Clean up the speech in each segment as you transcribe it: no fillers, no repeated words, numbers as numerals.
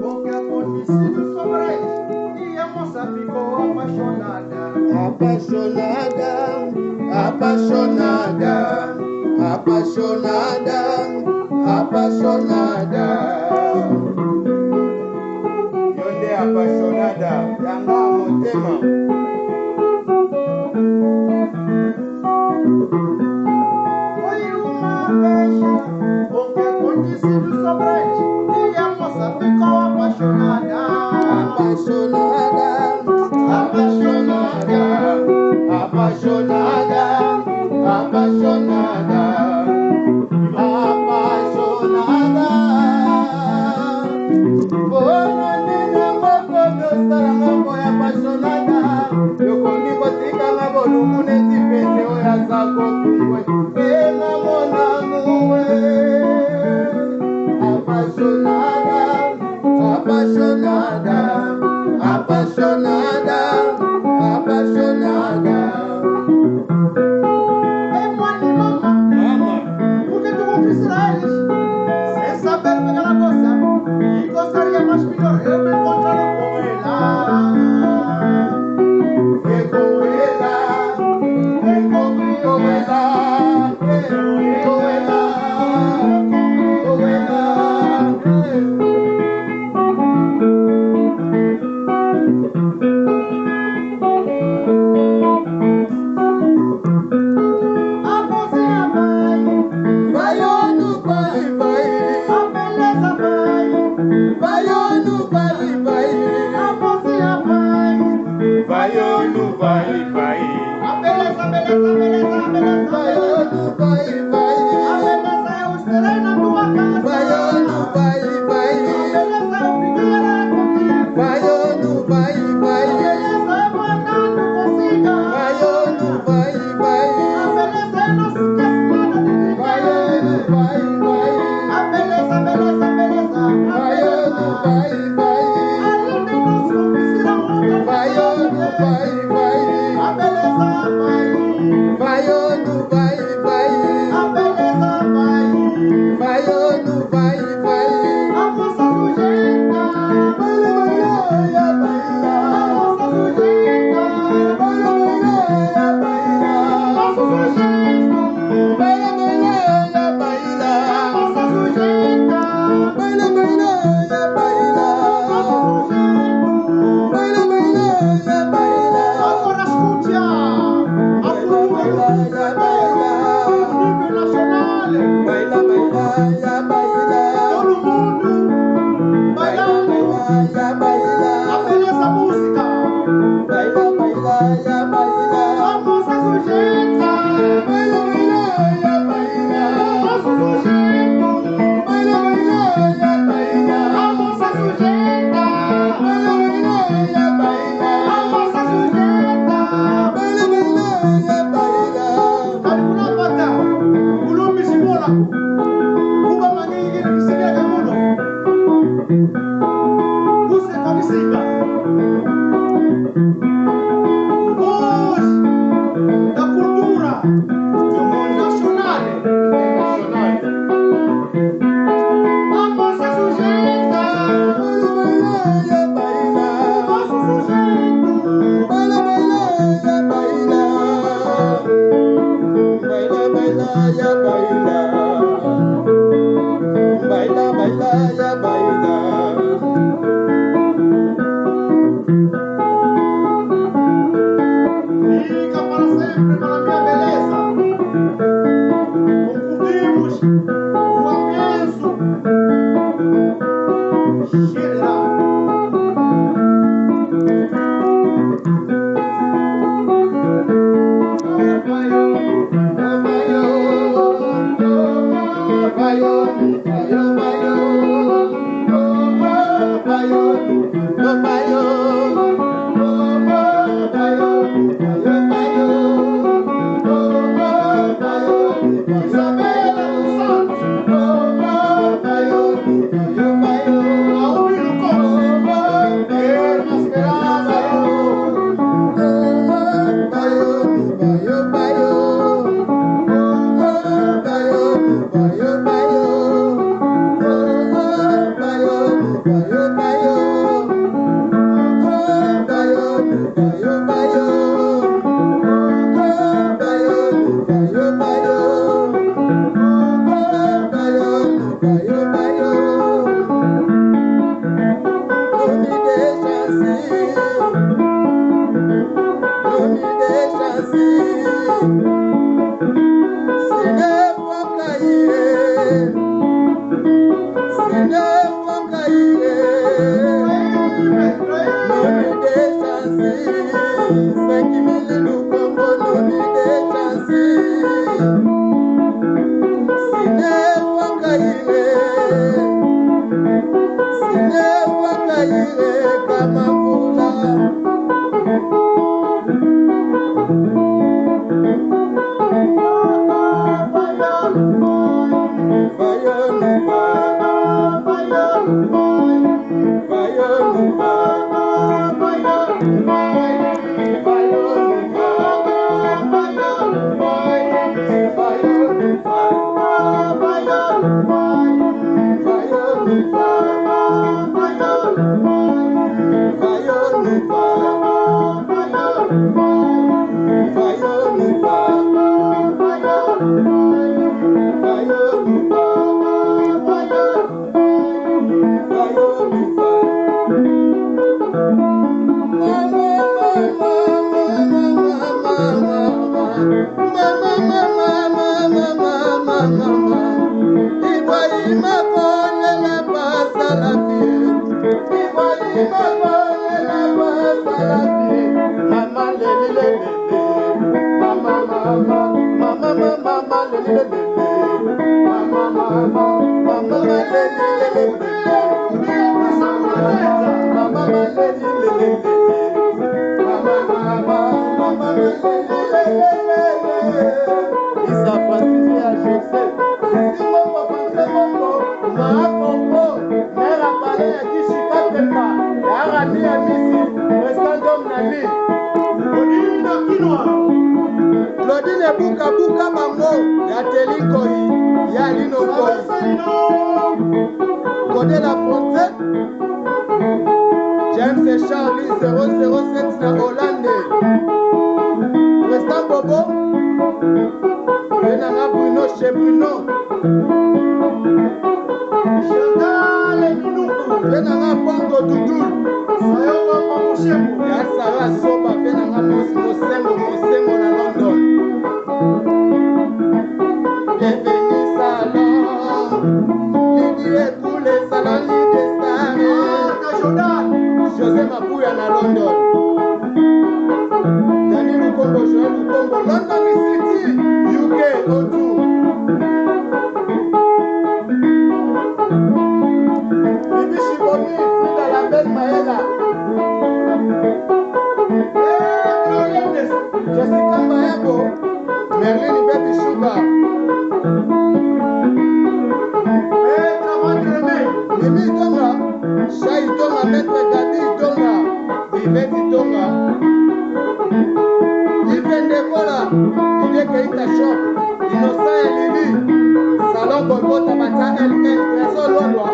porque acontecido sobre e a moça ficou apaixonada. Apaixonada, apaixonada, apaixonada, apaixonada. Yonde apaixonada, yanga motema. Foi uma beija, porque acontecido sobre e a moça ficou apaixonada. Apaixonada, apaixonada, apaixonada, apaixonada, apaixonada. Bonanina mokono saranga boya apaixonada. Yokoni kotika na bolumune tipete oya zako kungwe. Ena mona muwe. Apaixonada, apaixonada, apaixonada, apaixonada. Ei, mãe, mama, por que tu contra Israelis? Sem saber o que ela gosta. E gostaria mais melhor eu me encontrar com ela. É com ela, é com ela, é com ela, com ela. A mocinha vai, Vai, oh, no vai, vai. a beleza vai. Vai, oh, no vai, vai. A mocinha vai, Vai, oh, no vai, vai. a beleza, beleza, beleza, beleza. Vai, oh, no vai, vai. A beleza eu estarei na tua casa. Vai, oh, no vai, vai. A beleza eu ficarei contigo. Vai, oh, no vai, vai. A beleza eu andando consigo. Vai, oh, no vai, vai. A beleza eu não se esquece nada de ninguém. Vai, oh, no vai, vai. A beleza, beleza, beleza. A Vai, oh, no beleza. vai, vai. A linda e não se conquistará outra. Vai, oh, no vai, vai. A beleza vai. Vai, oh, no vai, vai. A beleza vai. Vai, oh, no vai, vai. A moça sujeita. Baila, baila, baila. A moça sujeita. Baila, baila, baila. Moça sujeita. Baila, baila, baila. A moça sujeita. Baila, baila, baila. Moça sujeita. Baila, baila, baila. Agora escute a cultura nível nacional. Baila, baila, baila. Todo mundo bailando a beleza música. Baila, baila, baila. A moça sujeita. Baila, baila, baila. Moça sujeita. Baila, baila, baila. A moça sujeita. Baila, baila, baila. A moça sujeita. Baila, baila, baila. Karibu na pata. Ulumi simula. Kuba manigi kisikia kamuno. Kuse kabisika. Voz da cultura nacional. A moça sujeita. Moço sujeito. Baila, baila, baila. Baila, baila, baila. Baila, baila, baila. Fica para sempre para minha beleza. Concluímos o abenço. Cheira. Isabela dos Santos. Aumiro como ter uma esperança. Bye. baire kama mvula. Claudine buka buka bango ya Telikoi ya Lino Koi Côté la Fontaine James et Charlie 007 na Hollande Westan Bobo Benanga Bruno chez Bruno Chantal et Minuku Benanga Pongo Doudou Sayoka Mamushemu ya Sarah Soba Benanga Mosengo na London. Bienvenue salon, Lydie et tous les salons des stars. José Mapouya na London. Daniel Lukombo, Joël Lukombo, London City, UK, O2. Bibi Shibomi, Frida Lambert Maela. Jessica Mayabo, Merlin Baby Sugar. Mimi Tonga, Shai Tonga, Maître Gadi Tonga, Yvette Tonga. Yves Ndekola, Didier Keita Shop, Innocent et Lili, Salon Golgotha Bata LN, Trésor Londres.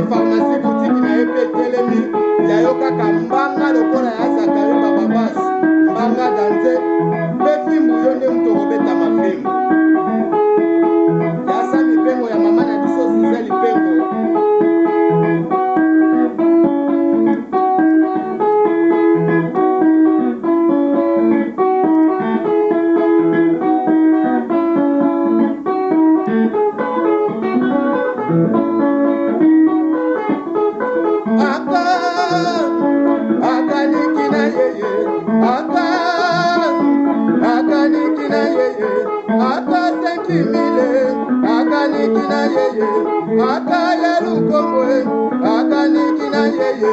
Pharmacie boutique na yope telemi ya yoka kambanga lokola ya Zakari Bababas mbanga danse pe fimbu yo nde mto kobeta mafimbu ya sa mipengo ya mama na biso Zizel Lipengo Akaniki akimile akaniki na yeye akaya lukombwe akaniki na yeye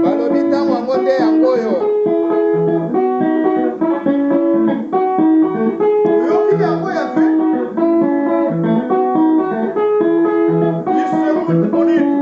balobita mwango nde yangoyo oyoki yango ya ve lisemut bonito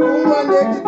Fungwa ndeki